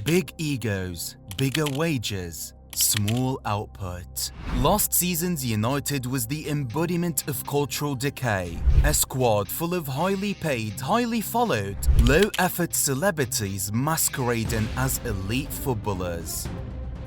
Big egos, bigger wages, small output. Last season's United was the embodiment of cultural decay, a squad full of highly paid, highly followed, low-effort celebrities masquerading as elite footballers.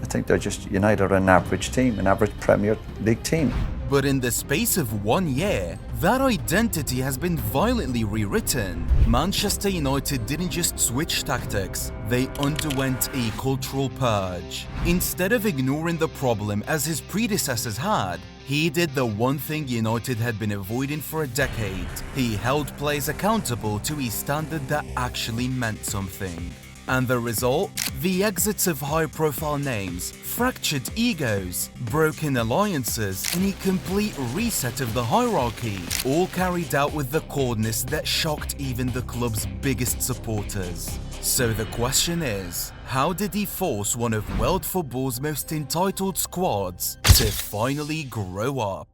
I think they're just United are an average team, an average Premier League team. But in the space of 1 year, that identity has been violently rewritten. Manchester United didn't just switch tactics, they underwent a cultural purge. Instead of ignoring the problem as his predecessors had, he did the one thing United had been avoiding for a decade. He held players accountable to a standard that actually meant something. And the result? The exits of high-profile names, fractured egos, broken alliances, and a complete reset of the hierarchy, all carried out with the coldness that shocked even the club's biggest supporters. So the question is, how did he force one of world football's most entitled squads to finally grow up?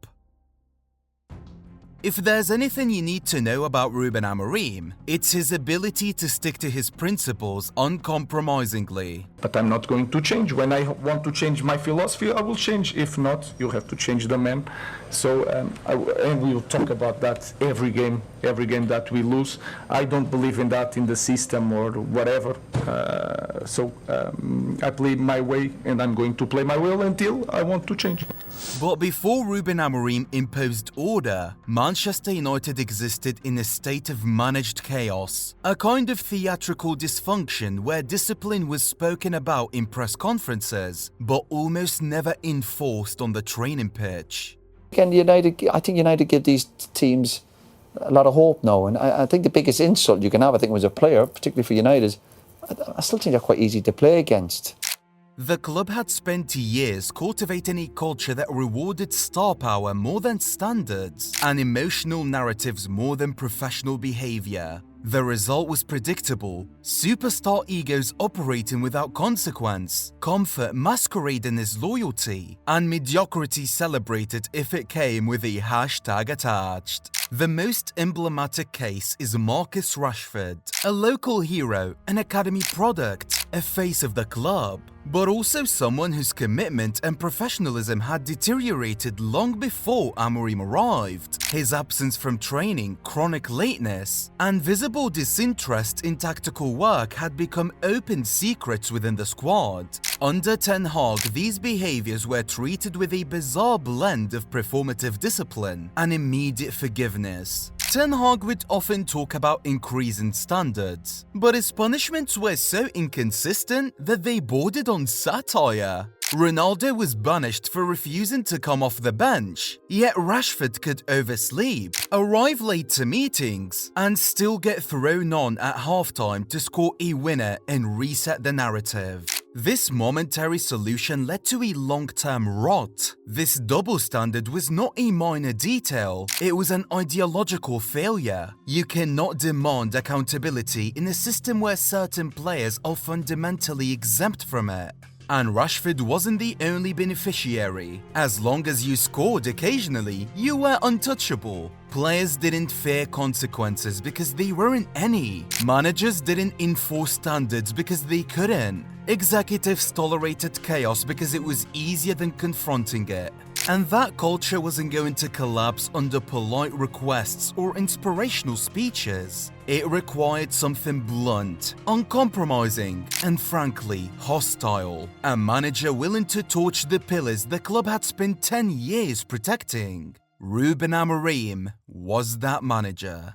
If there's anything you need to know about Ruben Amorim, it's his ability to stick to his principles uncompromisingly. But I'm not going to change. When I want to change my philosophy, I will change. If not, you have to change the man. So, and we will talk about that every game that we lose. I don't believe in that in the system or whatever. I play my way, and I'm going to play my way until I want to change. But before Ruben Amorim imposed order, Manchester United existed in a state of managed chaos, a kind of theatrical dysfunction where discipline was spoken about in press conferences, but almost never enforced on the training pitch. Again, I think United give these teams a lot of hope now, and I think the biggest insult you can have, I think, as a player, particularly for United, is I still think they're quite easy to play against. The club had spent years cultivating a culture that rewarded star power more than standards and emotional narratives more than professional behavior. The result was predictable: superstar egos operating without consequence, comfort masquerading as loyalty, and mediocrity celebrated if it came with a hashtag attached. The most emblematic case is Marcusrashford, a local hero, an academy product, a face of the club, but also someone whose commitment and professionalism had deteriorated long before Amorim arrived. His absence from training, chronic lateness, and visible disinterest in tactical work had become open secrets within the squad. Under Ten Hag, these behaviors were treated with a bizarre blend of performative discipline and immediate forgiveness. Ten Hag would often talk about increasing standards, but his punishments were so inconsistent that they bordered on satire. Ronaldo was banished for refusing to come off the bench, yet Rashford could oversleep, arrive late to meetings, and still get thrown on at halftime to score a winner and reset the narrative. This momentary solution led to a long-term rot. This double standard was not a minor detail, it was an ideological failure. You cannot demand accountability in a system where certain players are fundamentally exempt from it. And Rashford wasn't the only beneficiary. As long as you scored occasionally, you were untouchable. Players didn't fear consequences because there weren't any. Managers didn't enforce standards because they couldn't. Executives tolerated chaos because it was easier than confronting it. And that culture wasn't going to collapse under polite requests or inspirational speeches. It required something blunt, uncompromising, and frankly, hostile. A manager willing to torch the pillars the club had spent 10 years protecting. Ruben Amorim was that manager.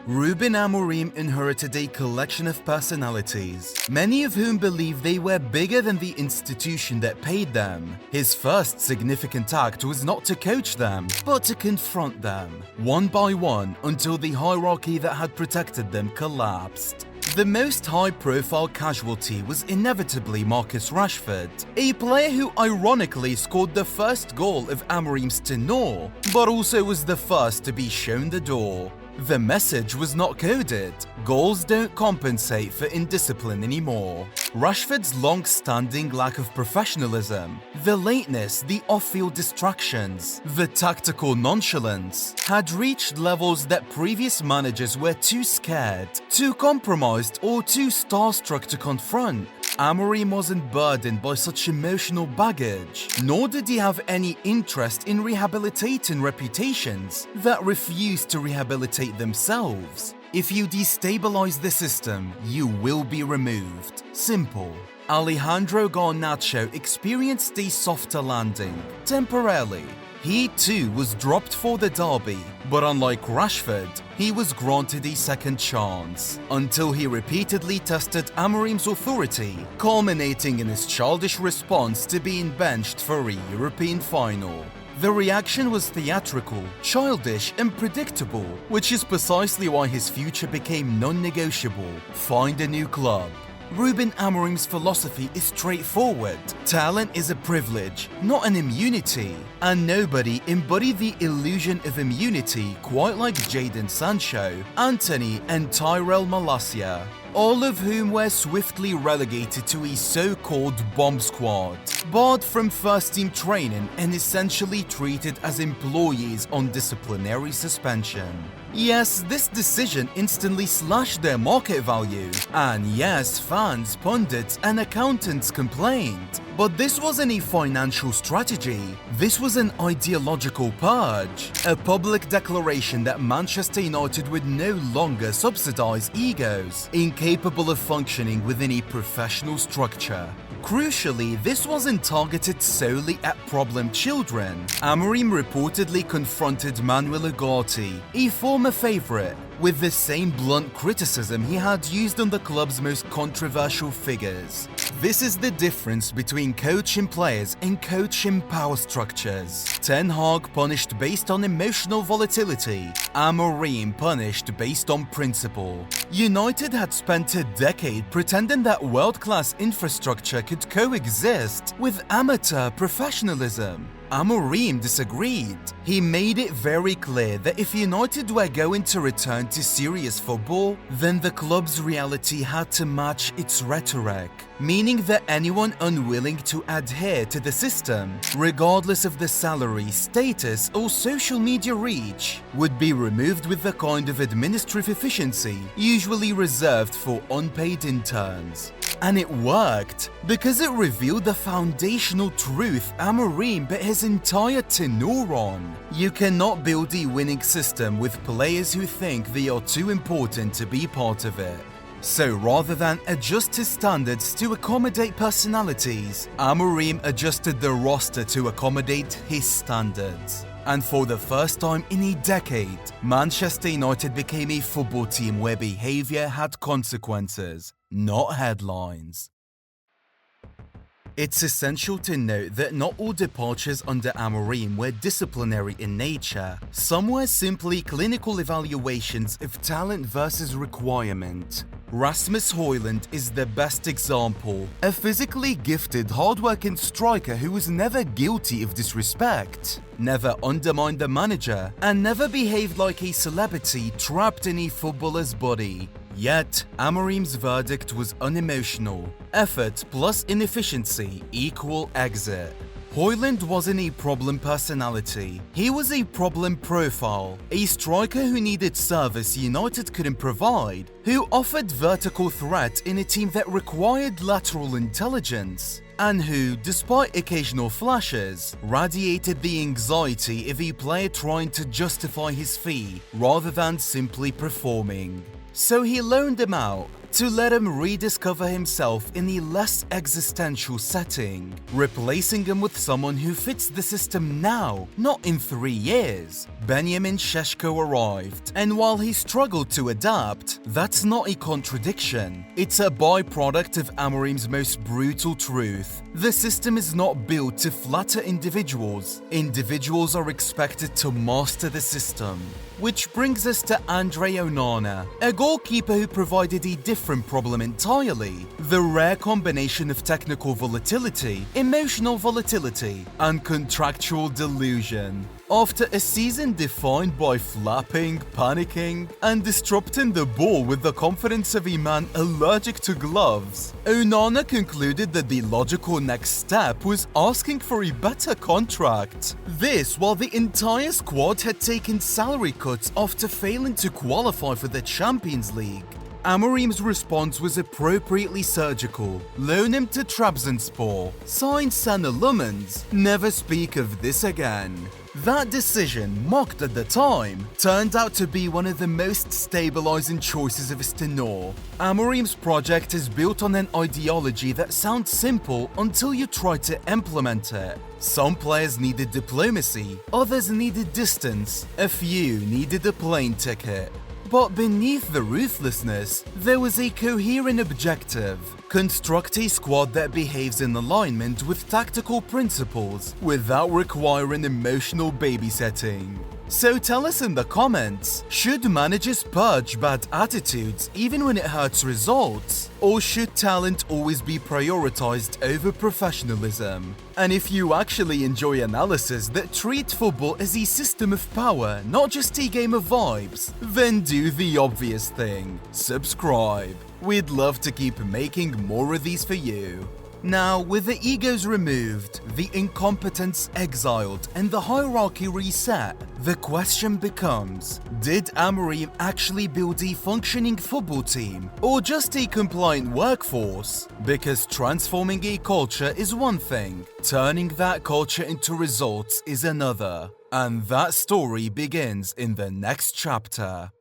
Ruben Amorim inherited a collection of personalities, many of whom believed they were bigger than the institution that paid them. His first significant act was not to coach them, but to confront them, one by one, until the hierarchy that had protected them collapsed. The most high-profile casualty was inevitably Marcus Rashford, a player who ironically scored the first goal of Amorim's tenure, but also was the first to be shown the door. The message was not coded. Goals don't compensate for indiscipline anymore. Rashford's long-standing lack of professionalism, the lateness, the off-field distractions, the tactical nonchalance had reached levels that previous managers were too scared, too compromised, or too starstruck to confront. Amorim wasn't burdened by such emotional baggage, nor did he have any interest in rehabilitating reputations that refused to rehabilitate themselves. If you destabilize the system, you will be removed. Simple. Alejandro Garnacho experienced a softer landing, temporarily. He too was dropped for the derby, but unlike Rashford, he was granted a second chance, until he repeatedly tested Amorim's authority, culminating in his childish response to being benched for a European final. The reaction was theatrical, childish, and predictable, which is precisely why his future became non-negotiable. Find a new club. Ruben Amorim's philosophy is straightforward. Talent is a privilege, not an immunity. And nobody embodied the illusion of immunity quite like Jadonsancho, Anthony, and Tyrell Malacia, all of whom were swiftly relegated to a so-called bomb squad, barred from first-team training and essentially treated as employees on disciplinary suspension. Yes, this decision instantly slashed their market value, and yes, fans, pundits, and accountants complained. But this wasn't a financial strategy, this was an ideological purge, a public declaration that Manchester United would no longer subsidize egos, incapable of functioning within a professional structure. Crucially, this wasn't targeted solely at problem children. Amorim reportedly confronted Manuel Ugarte, a former favourite, with the same blunt criticism he had used on the club's most controversial figures. This is the difference between coaching players and coaching power structures. Ten Hag punished based on emotional volatility, Amorim punished based on principle. United had spent a decade pretending that world-class infrastructure could coexist with amateur professionalism. Amorim disagreed. He made it very clear that if United were going to return to serious football, then the club's reality had to match its rhetoric, meaning that anyone unwilling to adhere to the system, regardless of the salary, status, or social media reach, would be removed with the kind of administrative efficiency usually reserved for unpaid interns. And it worked, because it revealed the foundational truth Amorim bet his entire tenure on. You cannot build a winning system with players who think they are too important to be part of it. So rather than adjust his standards to accommodate personalities, Amorim adjusted the roster to accommodate his standards. And for the first time in a decade, Manchester United became a football team where behaviour had consequences, not headlines. It's essential to note that not all departures under Amorim were disciplinary in nature. Some were simply clinical evaluations of talent versus requirement. Rasmus Højlund is the best example, a physically gifted, hard-working striker who was never guilty of disrespect, never undermined the manager, and never behaved like a celebrity trapped in a footballer's body. Yet, Amorim's verdict was unemotional. Effort plus inefficiency equal exit. Højlund wasn't a problem personality, he was a problem profile, a striker who needed service United couldn't provide, who offered vertical threat in a team that required lateral intelligence, and who, despite occasional flashes, radiated the anxiety of a player trying to justify his fee rather than simply performing. So he loaned him out to let him rediscover himself in a less existential setting, replacing him with someone who fits the system now, not in 3 years. Benjamin Šeško arrived, and while he struggled to adapt, that's not a contradiction. It's a byproduct of Amorim's most brutal truth. The system is not built to flatter individuals. Individuals are expected to master the system. Which brings us to Andre Onana, a goalkeeper who provided a different problem entirely: the rare combination of technical volatility, emotional volatility, and contractual delusion. After a season defined by flapping, panicking, and disrupting the ball with the confidence of a man allergic to gloves, Onana concluded that the logical next step was asking for a better contract. This while the entire squad had taken salary cuts after failing to qualify for the Champions League. Amorim's response was appropriately surgical. Loan him to Trabzonspor, sign Sana Lumens, never speak of this again. That decision, mocked at the time, turned out to be one of the most stabilizing choices of his tenure. Amorim's project is built on an ideology that sounds simple until you try to implement it. Some players needed diplomacy, others needed distance, a few needed a plane ticket. But beneath the ruthlessness, there was a coherent objective. Construct a squad that behaves in alignment with tactical principles without requiring emotional babysitting. So tell us in the comments, should managers purge bad attitudes even when it hurts results? Or should talent always be prioritized over professionalism? And if you actually enjoy analysis that treat football as a system of power, not just a game of vibes, then do the obvious thing, subscribe. We'd love to keep making more of these for you. Now, with the egos removed, the incompetence exiled, and the hierarchy reset, the question becomes, did Amorim actually build a functioning football team, or just a compliant workforce? Because transforming a culture is one thing, turning that culture into results is another. And that story begins in the next chapter.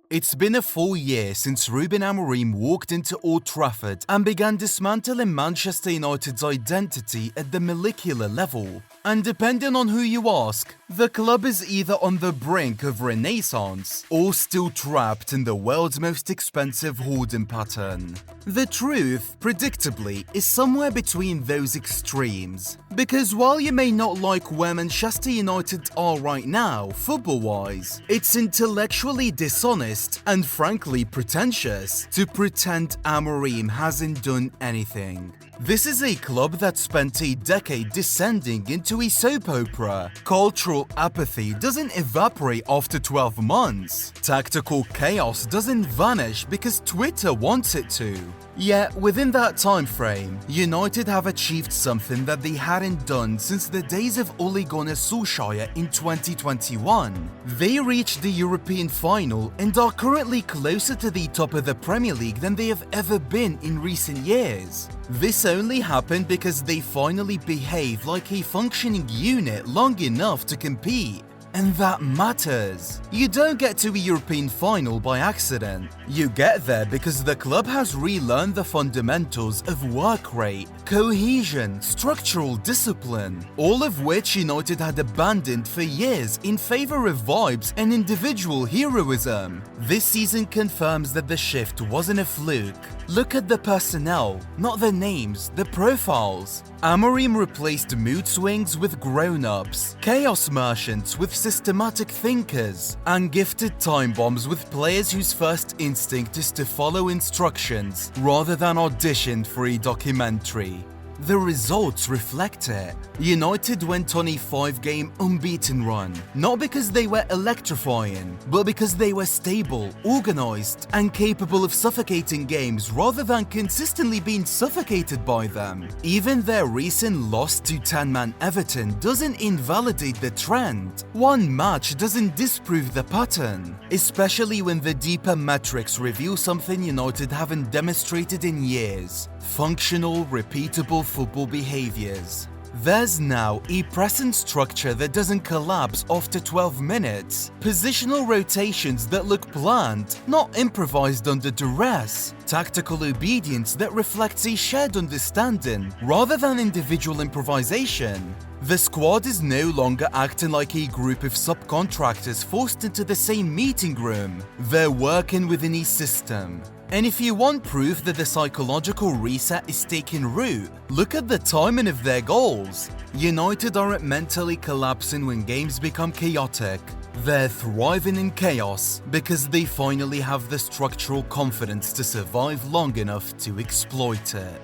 It's been a full year since Ruben Amorim walked into Old Trafford and began dismantling Manchester United's identity at the molecular level. And depending on who you ask, the club is either on the brink of renaissance or still trapped in the world's most expensive hoarding pattern. The truth, predictably, is somewhere between those extremes. Because while you may not like where Manchester United are right now, football-wise, it's intellectually dishonest and frankly pretentious to pretend Amorim hasn't done anything. This is a club that spent a decade descending into a soap opera. Cultural apathy doesn't evaporate after 12 months. Tactical chaos doesn't vanish because Twitter wants it to. Yet, within that time frame, United have achieved something that they hadn't done since the days of Ole Gunnar Solskjaer in 2021. They reached the European final and are currently closer to the top of the Premier League than they have ever been in recent years. This only happened because they finally behaved like a functioning unit long enough to compete. And that matters. You don't get to a European final by accident. You get there because the club has relearned the fundamentals of work rate, cohesion, structural discipline, all of which United had abandoned for years in favor of vibes and individual heroism. This season confirms that the shift wasn't a fluke. Look at the personnel, not the names, the profiles. Amorim replaced mood swings with grown-ups, chaos merchants with systematic thinkers, and gifted time bombs with players whose first instinct is to follow instructions rather than audition for a documentary. The results reflect it. United went on a 5-game unbeaten run, not because they were electrifying, but because they were stable, organized, and capable of suffocating games rather than consistently being suffocated by them. Even their recent loss to 10-man Everton doesn't invalidate the trend. One match doesn't disprove the pattern, especially when the deeper metrics reveal something United haven't demonstrated in years: functional, repeatable football behaviors. There's now a present structure that doesn't collapse after 12 minutes, positional rotations that look planned, not improvised under duress, tactical obedience that reflects a shared understanding rather than individual improvisation. The squad is no longer acting like a group of subcontractors forced into the same meeting room. They're working within a system. And if you want proof that the psychological reset is taking root, look at the timing of their goals. United aren't mentally collapsing when games become chaotic. They're thriving in chaos because they finally have the structural confidence to survive long enough to exploit it.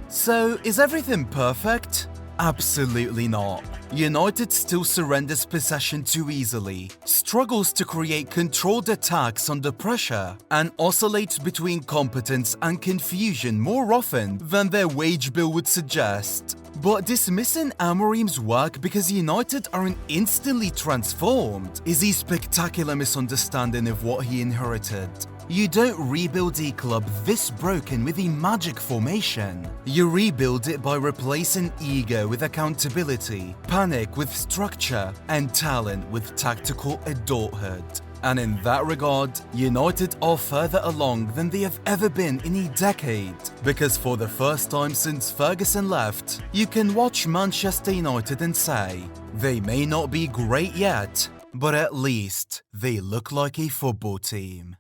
So, is everything perfect? Absolutely not. United still surrenders possession too easily, struggles to create controlled attacks under pressure, and oscillates between competence and confusion more often than their wage bill would suggest. But dismissing Amorim's work because United aren't instantly transformed is a spectacular misunderstanding of what he inherited. You don't rebuild a club this broken with a magic formation. You rebuild it by replacing ego with accountability, panic with structure, and talent with tactical adulthood. And in that regard, United are further along than they have ever been in a decade. Because for the first time since Ferguson left, you can watch Manchester United and say, they may not be great yet, but at least they look like a football team.